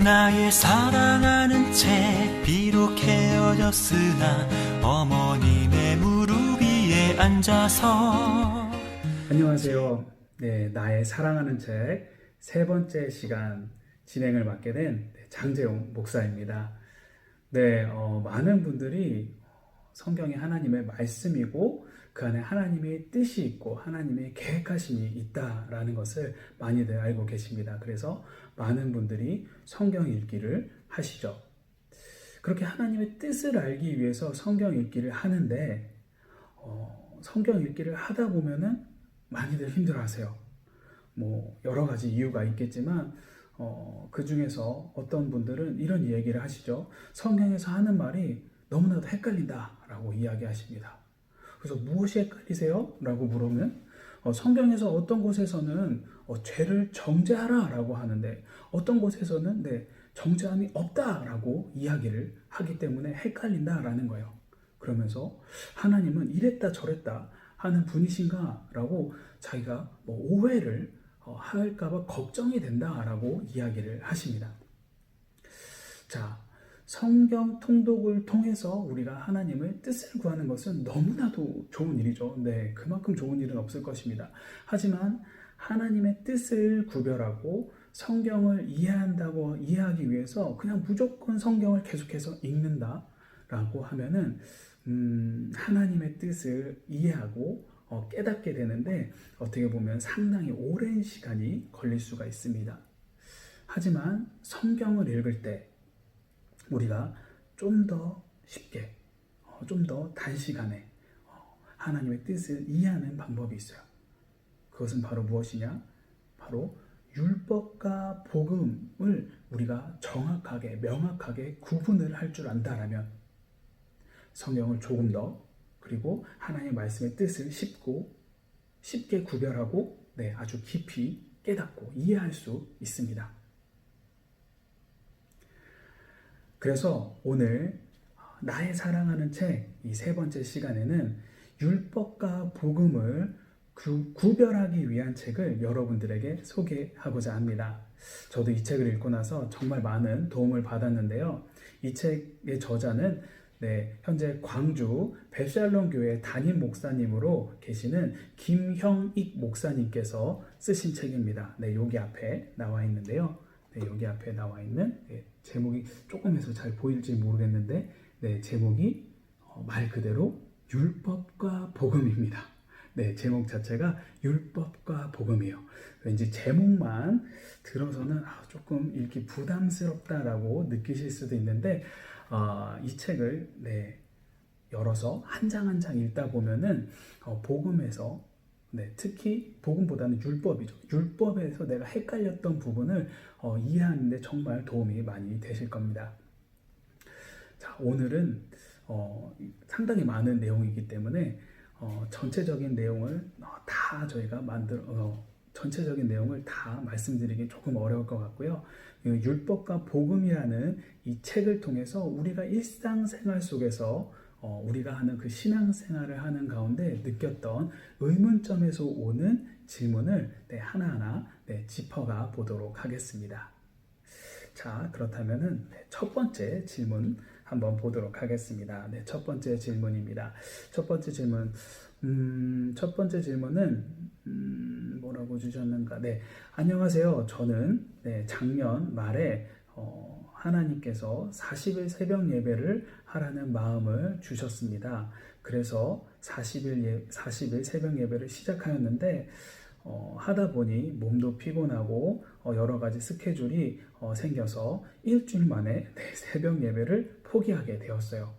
나의 사랑하는 채 비록 헤어졌으나 어머님의 무릎 위에 앉아서. 안녕하세요. 네, 나의 사랑하는 책 세 번째 시간 진행을 맡게 된 장재용 목사입니다. 네, 많은 분들이 성경이 하나님의 말씀이고 그 안에 하나님의 뜻이 있고 하나님의 계획하심이 있다라는 것을 많이들 알고 계십니다. 그래서 많은 분들이 성경 읽기를 하시죠. 그렇게 하나님의 뜻을 알기 위해서 성경 읽기를 하는데 성경 읽기를 하다 보면은 많이들 힘들어하세요. 여러 가지 이유가 있겠지만 그 중에서 어떤 분들은 이런 얘기를 하시죠. 성경에서 하는 말이 너무나도 헷갈린다라고 이야기하십니다. 그래서 무엇이 헷갈리세요? 라고 물으면 성경에서 어떤 곳에서는 죄를 정죄하라라고 하는데 어떤 곳에서는 정죄함이 없다라고 이야기를 하기 때문에 헷갈린다라는 거예요. 그러면서 하나님은 이랬다 저랬다 하는 분이신가? 라고 자기가 오해를 할까봐 걱정이 된다라고 이야기를 하십니다. 자, 성경 통독을 통해서 우리가 하나님의 뜻을 구하는 것은 너무나도 좋은 일이죠. 네, 그만큼 좋은 일은 없을 것입니다. 하지만 하나님의 뜻을 구별하고 성경을 이해하기 위해서 그냥 무조건 성경을 계속해서 읽는다라고 하면은 하나님의 뜻을 이해하고 깨닫게 되는데 어떻게 보면 상당히 오랜 시간이 걸릴 수가 있습니다. 하지만 성경을 읽을 때 우리가 좀 더 쉽게, 좀 더 단시간에 하나님의 뜻을 이해하는 방법이 있어요. 그것은 바로 무엇이냐? 바로 율법과 복음을 우리가 정확하게, 명확하게 구분을 할 줄 안다라면 성경을 조금 더 그리고 하나님의 말씀의 뜻을 쉽게 구별하고 아주 깊이 깨닫고 이해할 수 있습니다. 그래서 오늘 나의 사랑하는 책 이 세 번째 시간에는 율법과 복음을 구별하기 위한 책을 여러분들에게 소개하고자 합니다. 저도 이 책을 읽고 나서 정말 많은 도움을 받았는데요. 이 책의 저자는 현재 광주 벳샬롬 교회 담임 목사님으로 계시는 김형익 목사님께서 쓰신 책입니다. 여기 앞에 나와 있는데요. 여기 앞에 나와 있는 제목이 조금 해서 잘 보일지 모르겠는데 제목이 말 그대로 율법과 복음입니다. 제목 자체가 율법과 복음이에요. 왠지 제목만 들어서는 조금 읽기 부담스럽다라고 느끼실 수도 있는데 이 책을 열어서 한 장 한 장 읽다 보면은 복음에서 특히 복음보다는 율법이죠. 율법에서 내가 헷갈렸던 부분을 이해하는데 정말 도움이 많이 되실 겁니다. 자, 오늘은 상당히 많은 내용이기 때문에 전체적인 내용을 전체적인 내용을 다 말씀드리기 조금 어려울 것 같고요. 율법과 복음이라는 이 책을 통해서 우리가 일상생활 속에서 우리가 하는 그 신앙생활을 하는 가운데 느꼈던 의문점에서 오는 질문을 하나하나 짚어가 보도록 하겠습니다. 자, 그렇다면은 첫 번째 질문 한번 보도록 하겠습니다. 첫 번째 질문입니다. 첫 번째 질문은 뭐라고 주셨는가? 안녕하세요. 저는 작년 말에 하나님께서 40일 새벽 예배를 하라는 마음을 주셨습니다. 그래서 40일 새벽 예배를 시작하였는데 하다 보니 몸도 피곤하고 여러 가지 스케줄이 생겨서 일주일 만에 새벽 예배를 포기하게 되었어요.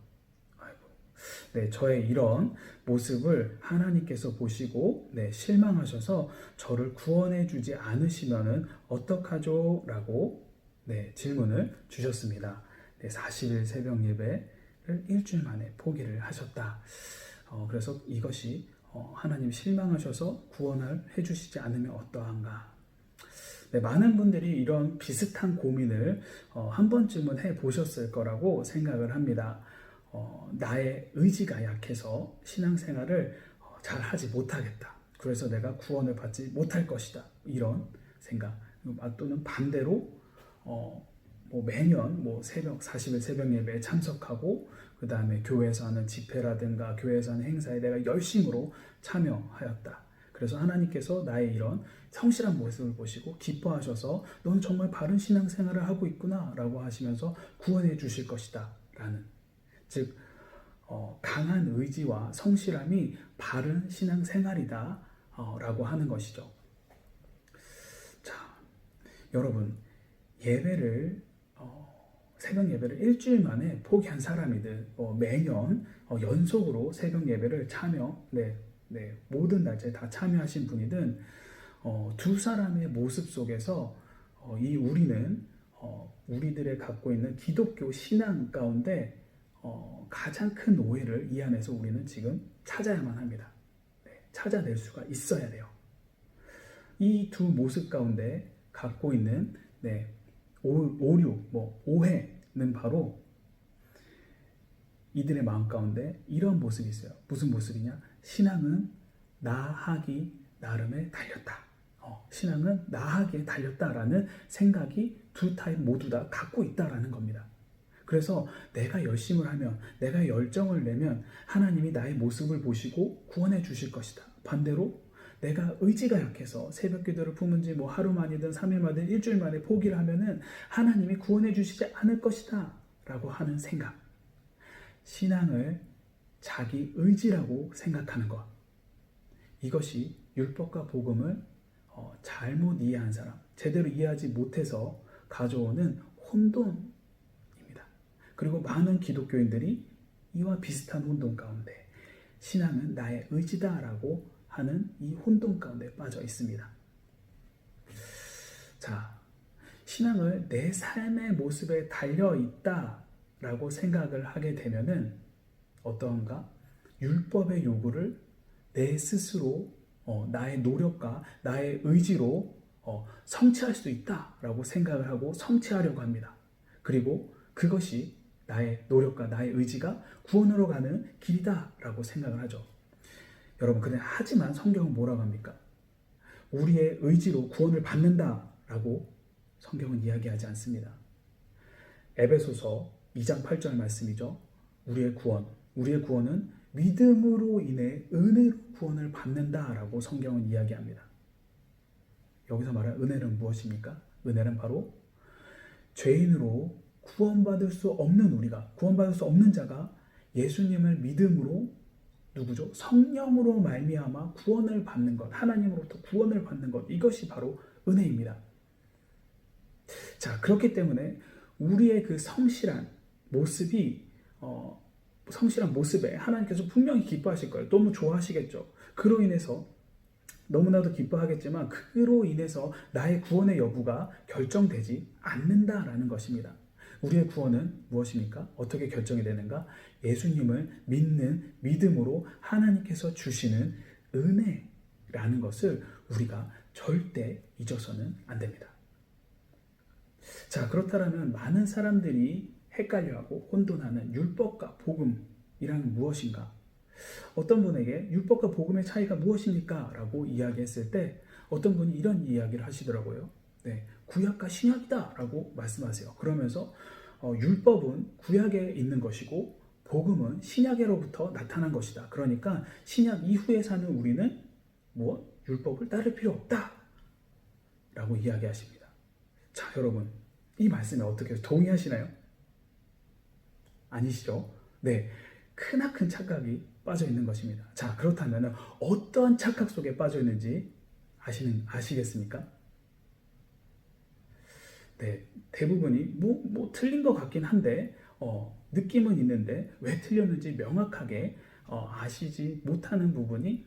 저의 이런 모습을 하나님께서 보시고 실망하셔서 저를 구원해 주지 않으시면 어떡하죠? 라고 질문을 주셨습니다. 40일 새벽 예배를 일주일 만에 포기를 하셨다. 그래서 이것이 하나님 실망하셔서 구원을 해주시지 않으면 어떠한가? 많은 분들이 이런 비슷한 고민을 한 번쯤은 해보셨을 거라고 생각을 합니다. 나의 의지가 약해서 신앙생활을 잘 하지 못하겠다. 그래서 내가 구원을 받지 못할 것이다. 이런 생각. 또는 반대로 뭐 매년 뭐 새벽 40일 새벽 예배에 참석하고 그 다음에 교회에서 하는 집회라든가 교회에서 하는 행사에 내가 열심으로 참여하였다. 그래서 하나님께서 나의 이런 성실한 모습을 보시고 기뻐하셔서 너는 정말 바른 신앙생활을 하고 있구나 라고 하시면서 구원해 주실 것이다 라는, 즉 강한 의지와 성실함이 바른 신앙생활이다 라고 하는 것이죠. 자, 여러분, 예배를 새벽 예배를 일주일 만에 포기한 사람이든 매년 연속으로 새벽 예배를 모든 날짜에 다 참여하신 분이든 두 사람의 모습 속에서 이 우리는 우리들의 갖고 있는 기독교 신앙 가운데 가장 큰 오해를 이 안에서 우리는 지금 찾아야만 합니다. 찾아낼 수가 있어야 돼요. 이 두 모습 가운데 갖고 있는 오류, 오해는 바로 이들의 마음 가운데 이런 모습이 있어요. 무슨 모습이냐? 신앙은 나하기 나름에 달렸다. 신앙은 나하기에 달렸다라는 생각이 두 타입 모두 다 갖고 있다라는 겁니다. 그래서 내가 열심을 하면, 내가 열정을 내면 하나님이 나의 모습을 보시고 구원해 주실 것이다. 반대로 내가 의지가 약해서 새벽 기도를 품은 지 하루 만이든 3일 만이든 일주일 만에 포기를 하면은 하나님이 구원해 주시지 않을 것이다 라고 하는 생각, 신앙을 자기 의지라고 생각하는 것, 이것이 율법과 복음을 잘못 이해한 사람, 제대로 이해하지 못해서 가져오는 혼돈입니다. 그리고 많은 기독교인들이 이와 비슷한 혼돈 가운데 신앙은 나의 의지다라고 하는 이 혼돈 가운데 빠져 있습니다. 자, 신앙을 내 삶의 모습에 달려 있다라고 생각을 하게 되면은 어떠한가? 율법의 요구를 내 스스로 나의 노력과 나의 의지로 성취할 수 있다라고 생각을 하고 성취하려고 합니다. 그리고 그것이 나의 노력과 나의 의지가 구원으로 가는 길이다라고 생각을 하죠. 여러분, 근데 하지만 성경은 뭐라고 합니까? 우리의 의지로 구원을 받는다라고 성경은 이야기하지 않습니다. 에베소서 2장 8절 말씀이죠. 우리의 구원은 믿음으로 인해 은혜로 구원을 받는다라고 성경은 이야기합니다. 여기서 말하는 은혜는 무엇입니까? 은혜는 바로 죄인으로 구원받을 수 없는 우리가, 구원받을 수 없는 자가 예수님을 믿음으로 누구죠? 성령으로 말미암아 구원을 받는 것, 하나님으로부터 구원을 받는 것, 이것이 바로 은혜입니다. 자, 그렇기 때문에 우리의 그 성실한 모습에 하나님께서 분명히 기뻐하실 거예요. 너무 좋아하시겠죠. 그로 인해서 너무나도 기뻐하겠지만 그로 인해서 나의 구원의 여부가 결정되지 않는다라는 것입니다. 우리의 구원은 무엇입니까? 어떻게 결정이 되는가? 예수님을 믿는 믿음으로 하나님께서 주시는 은혜라는 것을 우리가 절대 잊어서는 안 됩니다. 자, 그렇다면 많은 사람들이 헷갈려하고 혼돈하는 율법과 복음이란 무엇인가? 어떤 분에게 율법과 복음의 차이가 무엇입니까? 라고 이야기했을 때 어떤 분이 이런 이야기를 하시더라고요. 구약과 신약이다 라고 말씀하세요. 그러면서 율법은 구약에 있는 것이고 복음은 신약으로부터 나타난 것이다. 그러니까 신약 이후에 사는 우리는 율법을 따를 필요 없다 라고 이야기하십니다. 자, 여러분, 이 말씀에 어떻게 동의하시나요? 아니시죠? 크나큰 착각이 빠져 있는 것입니다. 자, 그렇다면 어떠한 착각 속에 빠져 있는지 아시겠습니까? 대부분이 틀린 것 같긴 한데 느낌은 있는데 왜 틀렸는지 명확하게 아시지 못하는 부분이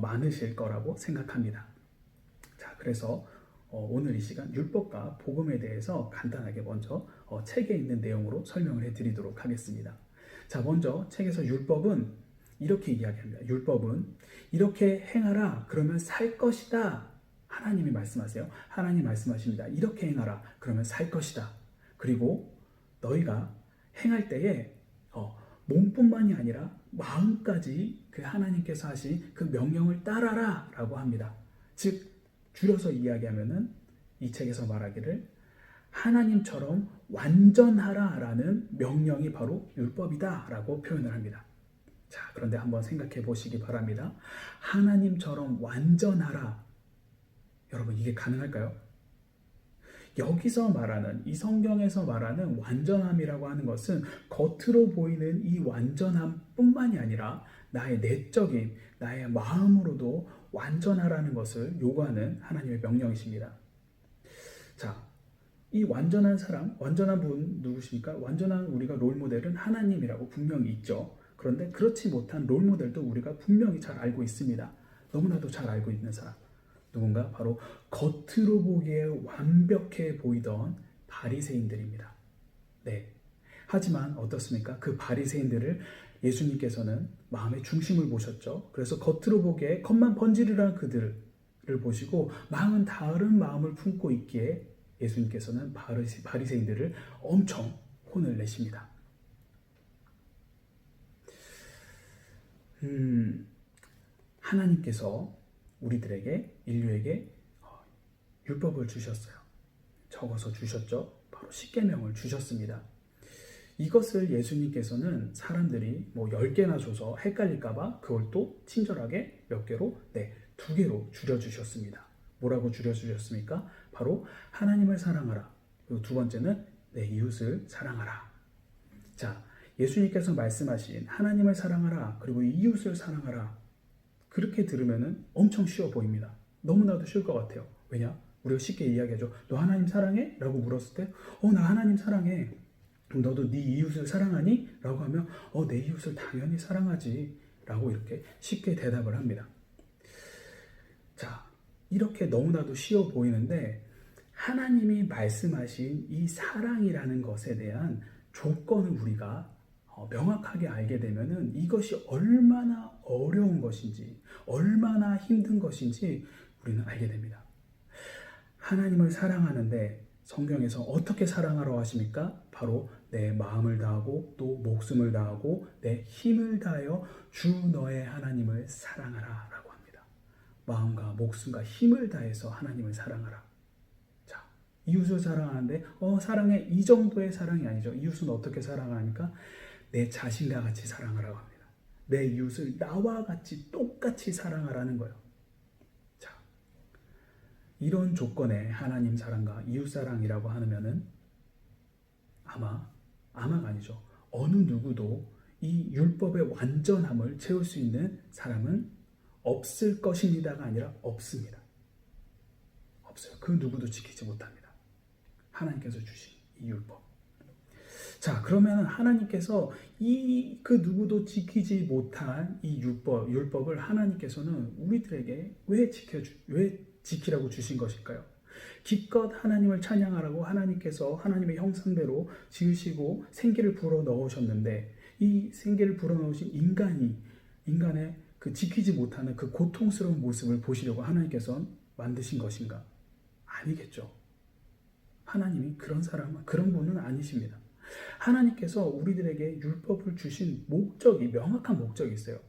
많으실 거라고 생각합니다. 자, 그래서 오늘 이 시간 율법과 복음에 대해서 간단하게 먼저 책에 있는 내용으로 설명을 해드리도록 하겠습니다. 자, 먼저 책에서 율법은 이렇게 이야기합니다. 율법은 이렇게 행하라 그러면 살 것이다. 하나님이 말씀하세요. 하나님 말씀하십니다. 이렇게 행하라 그러면 살 것이다. 그리고 너희가 행할 때에 몸뿐만이 아니라 마음까지 그 하나님께서 하신 그 명령을 따라라 라고 합니다. 즉 줄여서 이야기하면은 이 책에서 말하기를 하나님처럼 완전하라라는 명령이 바로 율법이다라고 표현을 합니다. 자, 그런데 한번 생각해 보시기 바랍니다. 하나님처럼 완전하라. 여러분, 이게 가능할까요? 여기서 말하는, 이 성경에서 말하는 완전함이라고 하는 것은 겉으로 보이는 이 완전함뿐만이 아니라 나의 내적인, 나의 마음으로도 완전하라는 것을 요구하는 하나님의 명령이십니다. 자, 이 완전한 사람, 완전한 분 누구십니까? 완전한 우리가 롤모델은 하나님이라고 분명히 있죠. 그런데 그렇지 못한 롤모델도 우리가 분명히 잘 알고 있습니다. 너무나도 잘 알고 있는 사람. 누군가? 바로 겉으로 보기에 완벽해 보이던 바리새인들입니다. 네. 하지만 어떻습니까? 그 바리새인들을 예수님께서는 마음의 중심을 보셨죠. 그래서 겉으로 보기에 겉만 번지르르한 그들을 보시고 마음은 다른 마음을 품고 있기에 예수님께서는 바리새인들을 엄청 혼을 내십니다. 하나님께서 우리들에게, 인류에게 율법을 주셨어요. 적어서 주셨죠. 바로 십계명을 주셨습니다. 이것을 예수님께서는 사람들이 10개나 줘서 헷갈릴까봐 그걸 또 친절하게 몇 개로? 네, 2개로 줄여주셨습니다. 뭐라고 줄여주셨습니까? 바로 하나님을 사랑하라. 그리고 두 번째는 내 이웃을 사랑하라. 자, 예수님께서 말씀하신 하나님을 사랑하라, 그리고 이웃을 사랑하라. 그렇게 들으면 엄청 쉬워 보입니다. 너무나도 쉬울 것 같아요. 왜냐? 우리가 쉽게 이야기하죠. 너 하나님 사랑해? 라고 물었을 때 나 하나님 사랑해. 그럼 너도 네 이웃을 사랑하니? 라고 하면 내 이웃을 당연히 사랑하지. 라고 이렇게 쉽게 대답을 합니다. 자, 이렇게 너무나도 쉬워 보이는데 하나님이 말씀하신 이 사랑이라는 것에 대한 조건을 우리가 명확하게 알게 되면은 이것이 얼마나 어려운 것인지, 얼마나 힘든 것인지 우리는 알게 됩니다. 하나님을 사랑하는데 성경에서 어떻게 사랑하라고 하십니까? 바로 내 마음을 다하고 또 목숨을 다하고 내 힘을 다하여 주 너의 하나님을 사랑하라 라고 합니다. 마음과 목숨과 힘을 다해서 하나님을 사랑하라. 자, 이웃을 사랑하는데 사랑해, 이 정도의 사랑이 아니죠. 이웃은 어떻게 사랑합니까? 내 자신과 같이 사랑하라고 합니다. 내 이웃을 나와 같이 똑같이 사랑하라는 거예요. 자, 이런 조건의 하나님 사랑과 이웃 사랑이라고 하면은 아마가 아니죠. 어느 누구도 이 율법의 완전함을 채울 수 있는 사람은 없을 것입니다가 아니라 없습니다. 없어요. 그 누구도 지키지 못합니다. 하나님께서 주신 이 율법. 자, 그러면 하나님께서 그 누구도 지키지 못한 이 율법을 하나님께서는 우리들에게 왜 지키라고 주신 것일까요? 기껏 하나님을 찬양하라고 하나님께서 하나님의 형상대로 지으시고 생기를 불어 넣으셨는데 이 생기를 불어 넣으신 인간의 그 지키지 못하는 그 고통스러운 모습을 보시려고 하나님께서 만드신 것인가? 아니겠죠. 하나님이 그런 분은 아니십니다. 하나님께서 우리들에게 율법을 주신 명확한 목적이 있어요.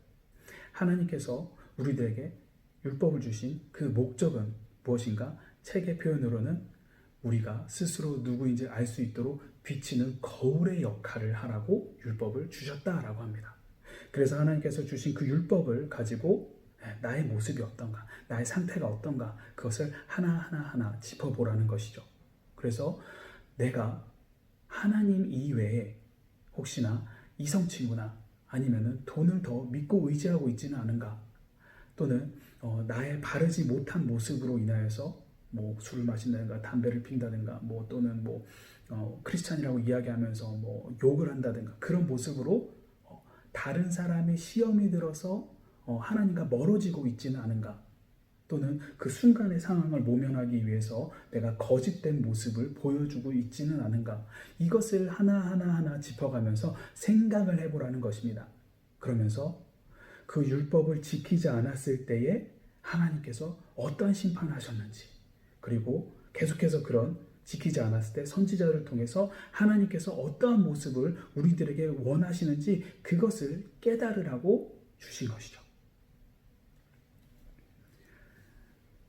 하나님께서 우리들에게 율법을 주신 그 목적은 무엇인가? 책의 표현으로는 우리가 스스로 누구인지 알 수 있도록 비치는 거울의 역할을 하라고 율법을 주셨다라고 합니다. 그래서 하나님께서 주신 그 율법을 가지고 나의 모습이 어떤가, 나의 상태가 어떤가, 그것을 하나하나 짚어보라는 것이죠. 그래서 내가 하나님 이외에 혹시나 이성 친구나 아니면은 돈을 더 믿고 의지하고 있지는 않은가, 또는 나의 바르지 못한 모습으로 인하여서 술을 마신다든가 담배를 핀다든가 또는 크리스찬이라고 이야기하면서 욕을 한다든가 그런 모습으로 다른 사람의 시험이 들어서 하나님과 멀어지고 있지는 않은가, 또는 그 순간의 상황을 모면하기 위해서 내가 거짓된 모습을 보여주고 있지는 않은가, 이것을 하나하나 짚어가면서 생각을 해보라는 것입니다. 그러면서 그 율법을 지키지 않았을 때에 하나님께서 어떠한 심판을 하셨는지, 그리고 계속해서 그런 지키지 않았을 때 선지자를 통해서 하나님께서 어떠한 모습을 우리들에게 원하시는지 그것을 깨달으라고 주신 것이죠.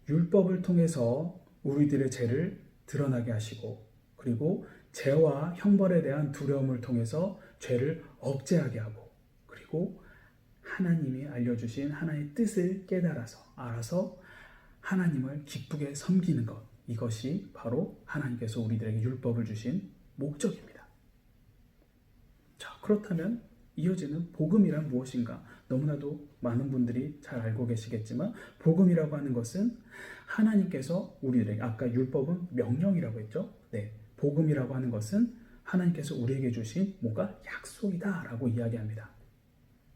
율법을 통해서 우리들의 죄를 드러나게 하시고, 그리고 죄와 형벌에 대한 두려움을 통해서 죄를 억제하게 하고, 그리고 하나님이 알려주신 하나님의 뜻을 알아서 하나님을 기쁘게 섬기는 것, 이것이 바로 하나님께서 우리들에게 율법을 주신 목적입니다. 자, 그렇다면 이어지는 복음이란 무엇인가? 너무나도 많은 분들이 잘 알고 계시겠지만, 복음이라고 하는 것은 하나님께서 우리들에게, 아까 율법은 명령이라고 했죠? 네, 복음이라고 하는 것은 하나님께서 우리에게 주신 뭔가 약속이다 라고 이야기합니다.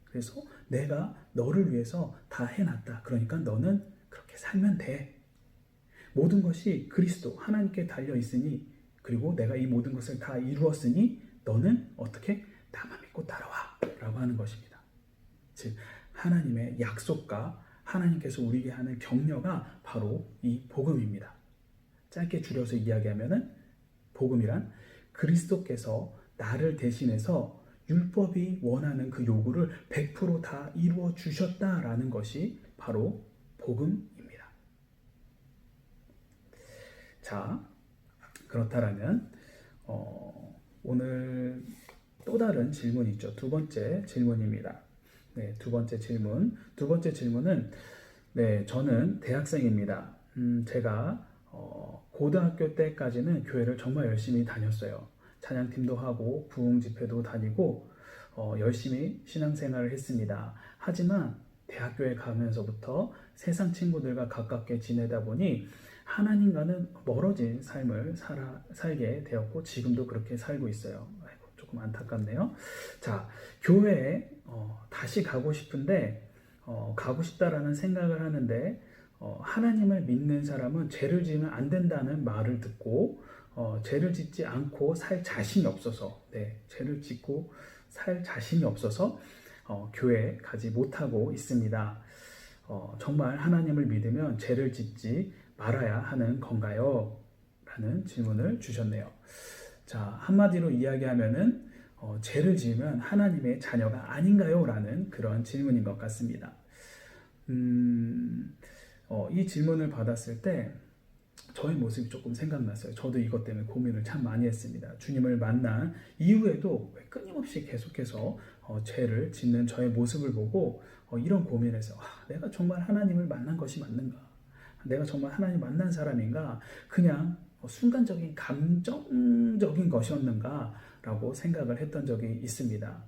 그래서 내가 너를 위해서 다 해놨다. 그러니까 너는 그렇게 살면 돼. 모든 것이 그리스도 하나님께 달려 있으니, 그리고 내가 이 모든 것을 다 이루었으니 너는 어떻게 나만 믿고 따라와 라고 하는 것입니다. 즉 하나님의 약속과 하나님께서 우리에게 하는 격려가 바로 이 복음입니다. 짧게 줄여서 이야기하면은, 복음이란 그리스도께서 나를 대신해서 율법이 원하는 그 요구를 100% 이루어 주셨다라는 것이 바로 복음입니다. 자, 그렇다면 오늘 또 다른 질문이 있죠. 두 번째 질문입니다. 네, 두 번째 질문은, 네, 저는 대학생입니다. 제가 고등학교 때까지는 교회를 정말 열심히 다녔어요. 찬양팀도 하고 부흥 집회도 다니고 열심히 신앙생활을 했습니다. 하지만 대학교에 가면서부터 세상 친구들과 가깝게 지내다 보니 하나님과는 멀어진 삶을 살게 되었고, 지금도 그렇게 살고 있어요. 아이고, 조금 안타깝네요. 자, 교회에 다시 가고 싶은데 가고 싶다라는 생각을 하는데, 하나님을 믿는 사람은 죄를 지으면 안 된다는 말을 듣고 죄를 짓지 않고 살 자신이 없어서, 네, 죄를 짓고 살 자신이 없어서 교회에 가지 못하고 있습니다. 정말 하나님을 믿으면 죄를 짓지 말아야 하는 건가요? 라는 질문을 주셨네요. 자, 한마디로 이야기하면은 죄를 지으면 하나님의 자녀가 아닌가요? 라는 그런 질문인 것 같습니다. 이 질문을 받았을 때 저의 모습이 조금 생각났어요. 저도 이것 때문에 고민을 참 많이 했습니다. 주님을 만난 이후에도 끊임없이 계속해서 죄를 짓는 저의 모습을 보고 이런 고민을 해서, 내가 정말 하나님을 만난 것이 맞는가? 내가 정말 하나님 만난 사람인가? 그냥 순간적인 감정적인 것이었는가? 라고 생각을 했던 적이 있습니다.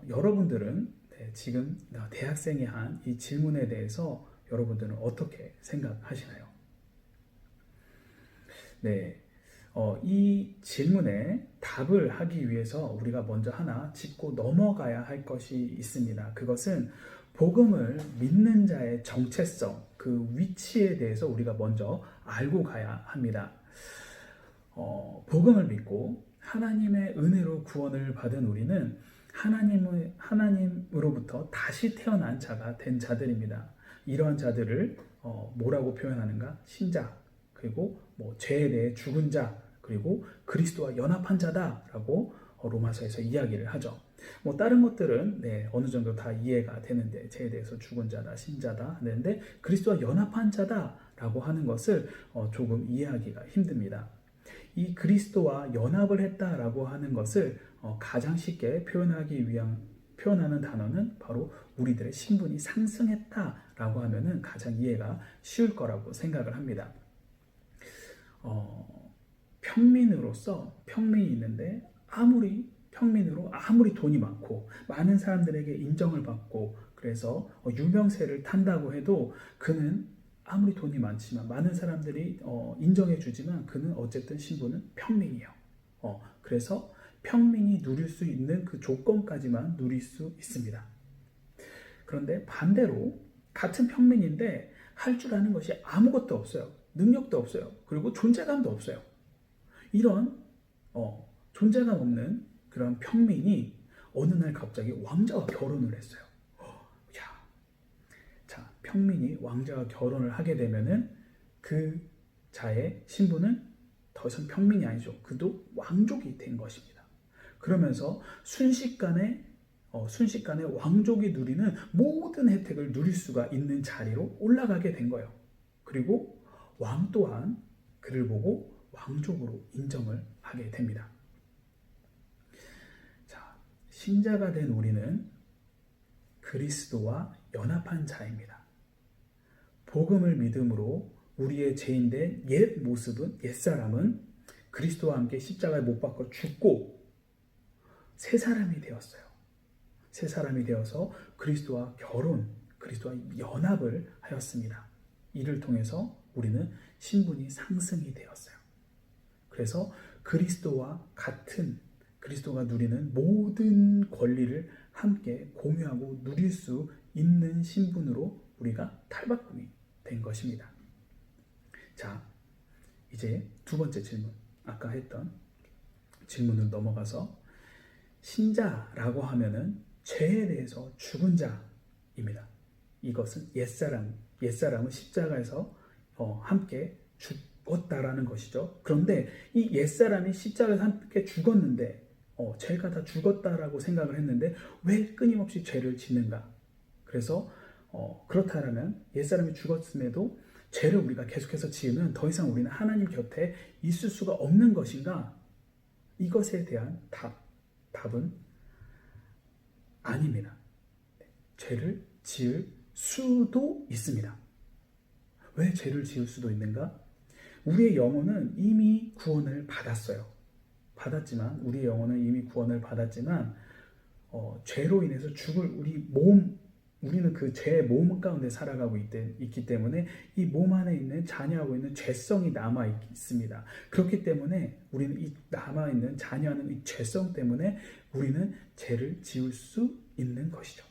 여러분들은 지금 대학생이 한 이 질문에 대해서 여러분들은 어떻게 생각하시나요? 네, 이 질문에 답을 하기 위해서 우리가 먼저 하나 짚고 넘어가야 할 것이 있습니다. 그것은 복음을 믿는 자의 정체성, 그 위치에 대해서 우리가 먼저 알고 가야 합니다. 복음을 믿고 하나님의 은혜로 구원을 받은 우리는 하나님으로부터 다시 태어난 자가 된 자들입니다. 이러한 자들을 뭐라고 표현하는가? 신자, 그리고 죄에 대해 죽은 자, 그리고 그리스도와 연합한 자다라고 로마서에서 이야기를 하죠. 다른 것들은 어느 정도 다 이해가 되는데, 죄에 대해서 죽은 자다, 신자다 하는데 그리스도와 연합한 자다라고 하는 것을 조금 이해하기가 힘듭니다. 이 그리스도와 연합을 했다라고 하는 것을 가장 쉽게 표현하는 단어는 바로 우리들의 신분이 상승했다라고 하면은 가장 이해가 쉬울 거라고 생각을 합니다. 평민이 있는데 평민으로 아무리 돈이 많고 많은 사람들에게 인정을 받고 그래서 유명세를 탄다고 해도 그는 아무리 돈이 많지만 많은 사람들이 인정해 주지만 그는 어쨌든 신분은 평민이에요. 그래서 평민이 누릴 수 있는 그 조건까지만 누릴 수 있습니다. 그런데 반대로 같은 평민인데 할 줄 아는 것이 아무것도 없어요. 능력도 없어요. 그리고 존재감도 없어요. 이런 존재감 없는 그런 평민이 어느 날 갑자기 왕자와 결혼을 했어요. 자, 평민이 왕자와 결혼을 하게 되면은 그 자의 신분은 더 이상 평민이 아니죠. 그도 왕족이 된 것입니다. 그러면서 순식간에 왕족이 누리는 모든 혜택을 누릴 수가 있는 자리로 올라가게 된 거예요. 그리고 왕 또한 그를 보고 왕족으로 인정을 하게 됩니다. 자, 신자가 된 우리는 그리스도와 연합한 자입니다. 복음을 믿음으로 우리의 죄인된 옛 모습은, 옛사람은 그리스도와 함께 십자가에 못 박혀 죽고 새 사람이 되었어요. 새 사람이 되어서 그리스도와 그리스도와 연합을 하였습니다. 이를 통해서 우리는 신분이 상승이 되었어요. 그래서 그리스도와 같은, 그리스도가 누리는 모든 권리를 함께 공유하고 누릴 수 있는 신분으로 우리가 탈바꿈이 된 것입니다. 자, 이제 두 번째 질문, 아까 했던 질문을 넘어가서 신자라고 하면은 죄에 대해서 죽은 자입니다. 이것은 옛사람은 십자가에서 함께 죽었다라는 것이죠. 그런데 이 옛사람이 십자가에서 함께 죽었는데 죄가 다 죽었다라고 생각을 했는데 왜 끊임없이 죄를 짓는가? 그래서 그렇다면 옛사람이 죽었음에도 죄를 우리가 계속해서 지으면 더 이상 우리는 하나님 곁에 있을 수가 없는 것인가? 이것에 대한 답은 아닙니다. 죄를 지을 수도 있습니다. 왜 죄를 지을 수도 있는가? 우리의 영혼은 이미 구원을 받았어요. 우리의 영혼은 이미 구원을 받았지만 죄로 인해서 죽을 우리는 그 죄의 몸 가운데 살아가고 있기 때문에 이 몸 안에 있는 잔여하고 있는 죄성이 남아 있습니다. 그렇기 때문에 우리는 이 남아있는 잔여하는 이 죄성 때문에 우리는 죄를 지을 수 있는 것이죠.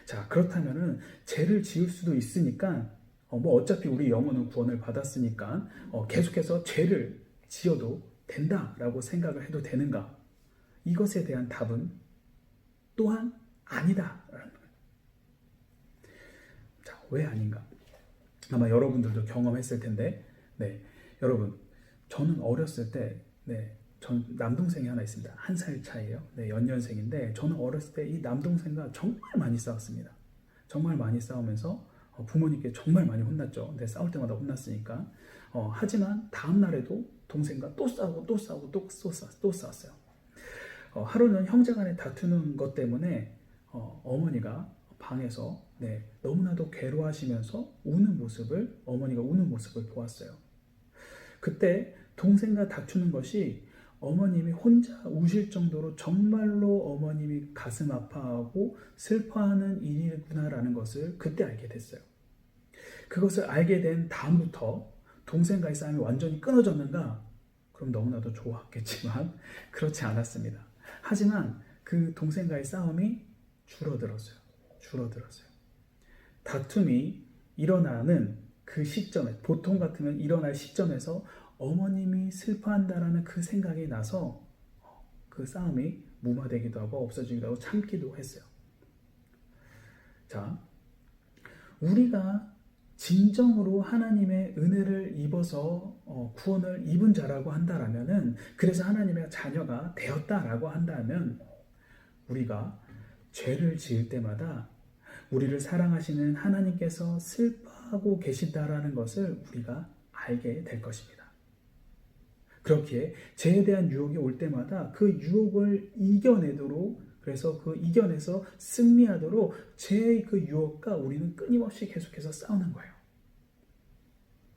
자, 그렇다면은 죄를 지을 수도 있으니까 어차피 우리 영혼은 구원을 받았으니까 계속해서 죄를 지어도 된다라고 생각을 해도 되는가? 이것에 대한 답은 또한 아니다라는 거예요. 자, 왜 아닌가? 아마 여러분들도 경험했을 텐데, 네, 여러분, 저는 어렸을 때, 전 남동생이 하나 있습니다. 1살 차이에요. 연년생인데 저는 어렸을 때 이 남동생과 정말 많이 싸웠습니다. 정말 많이 싸우면서 부모님께 정말 많이 혼났죠. 근데 싸울 때마다 혼났으니까. 하지만 다음 날에도 동생과 또 싸우고 또 싸웠어요. 하루는 형제간에 다투는 것 때문에 어머니가 방에서 너무나도 괴로워하시면서 어머니가 우는 모습을 보았어요. 그때 동생과 다투는 것이 어머님이 혼자 우실 정도로 정말로 어머님이 가슴 아파하고 슬퍼하는 일이구나라는 것을 그때 알게 됐어요. 그것을 알게 된 다음부터 동생과의 싸움이 완전히 끊어졌는가? 그럼 너무나도 좋았겠지만 그렇지 않았습니다. 하지만 그 동생과의 싸움이 줄어들었어요. 다툼이 일어나는 그 시점에, 보통 같으면 일어날 시점에서 어머님이 슬퍼한다라는 그 생각이 나서 그 싸움이 무마되기도 하고 없어지기도 하고 참기도 했어요. 자, 우리가 진정으로 하나님의 은혜를 입어서 구원을 입은 자라고 한다라면은, 그래서 하나님의 자녀가 되었다라고 한다면, 우리가 죄를 지을 때마다 우리를 사랑하시는 하나님께서 슬퍼하고 계신다라는 것을 우리가 알게 될 것입니다. 그렇기에 죄에 대한 유혹이 올 때마다 그 유혹을 이겨내도록, 그래서 그 이겨내서 승리하도록 죄의 그 유혹과 우리는 끊임없이 계속해서 싸우는 거예요.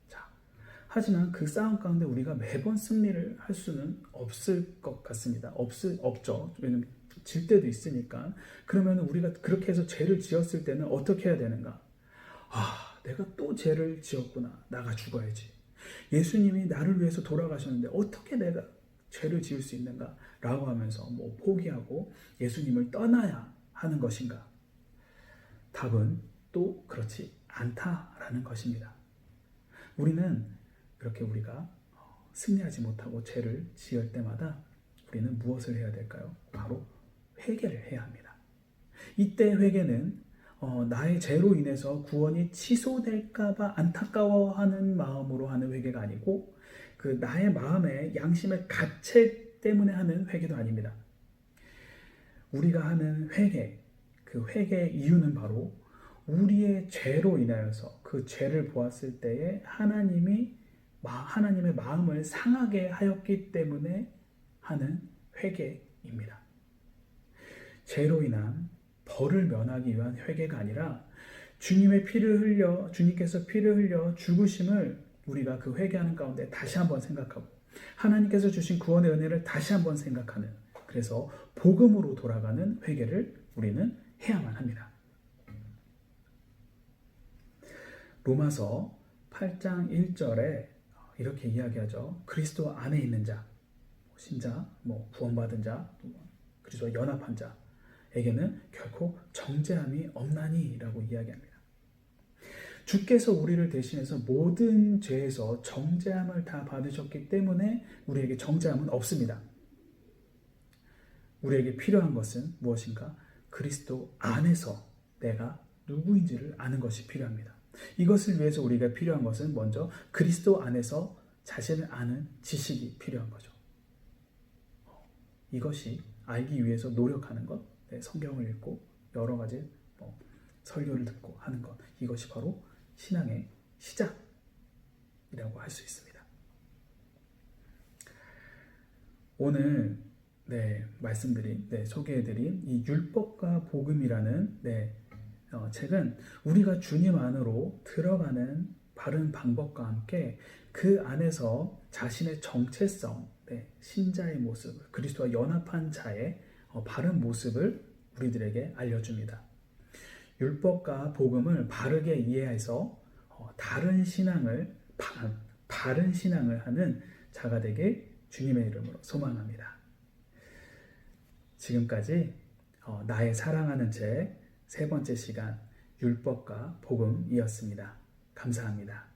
자, 하지만 그 싸움 가운데 우리가 매번 승리를 할 수는 없을 것 같습니다. 없죠. 왜냐하면 질 때도 있으니까. 그러면 우리가 그렇게 해서 죄를 지었을 때는 어떻게 해야 되는가? 내가 또 죄를 지었구나. 나가 죽어야지. 예수님이 나를 위해서 돌아가셨는데 어떻게 내가 죄를 지을 수 있는가? 라고 하면서 포기하고 예수님을 떠나야 하는 것인가? 답은 또 그렇지 않다라는 것입니다. 우리는 그렇게 우리가 승리하지 못하고 죄를 지을 때마다 우리는 무엇을 해야 될까요? 바로 회개를 해야 합니다. 이때 회개는 나의 죄로 인해서 구원이 취소될까봐 안타까워하는 마음으로 하는 회개가 아니고, 그 나의 마음의 양심의 가책 때문에 하는 회개도 아닙니다. 우리가 하는 회개, 그 회개의 이유는 바로 우리의 죄로 인하여서 그 죄를 보았을 때에 하나님이 하나님의 마음을 상하게 하였기 때문에 하는 회개입니다. 죄로 인한 벌을 면하기 위한 회개가 아니라 주님께서 피를 흘려 죽으심을 우리가 그 회개하는 가운데 다시 한번 생각하고 하나님께서 주신 구원의 은혜를 다시 한번 생각하는, 그래서 복음으로 돌아가는 회개를 우리는 해야만 합니다. 로마서 8장 1절에 이렇게 이야기하죠. 그리스도 안에 있는 자, 신자, 구원받은 자, 그리스도와 연합한 자에게는 결코 정죄함이 없나니 라고 이야기합니다. 주께서 우리를 대신해서 모든 죄에서 정죄함을 다 받으셨기 때문에 우리에게 정죄함은 없습니다. 우리에게 필요한 것은 무엇인가? 그리스도 안에서 내가 누구인지를 아는 것이 필요합니다. 이것을 위해서 우리가 필요한 것은 먼저 그리스도 안에서 자신을 아는 지식이 필요한 거죠. 이것이 알기 위해서 노력하는 것, 성경을 읽고 여러 가지 설교를 듣고 하는 것, 이것이 바로 신앙의 시작이라고 할 수 있습니다. 오늘 소개해드린 이 율법과 복음이라는 책은 우리가 주님 안으로 들어가는 바른 방법과 함께 그 안에서 자신의 정체성, 신자의 모습, 그리스도와 연합한 자의 바른 모습을 우리들에게 알려줍니다. 율법과 복음을 바르게 이해해서 바른 신앙을 하는 자가 되길 주님의 이름으로 소망합니다. 지금까지 나의 사랑하는 책 3번째 시간 율법과 복음이었습니다. 감사합니다.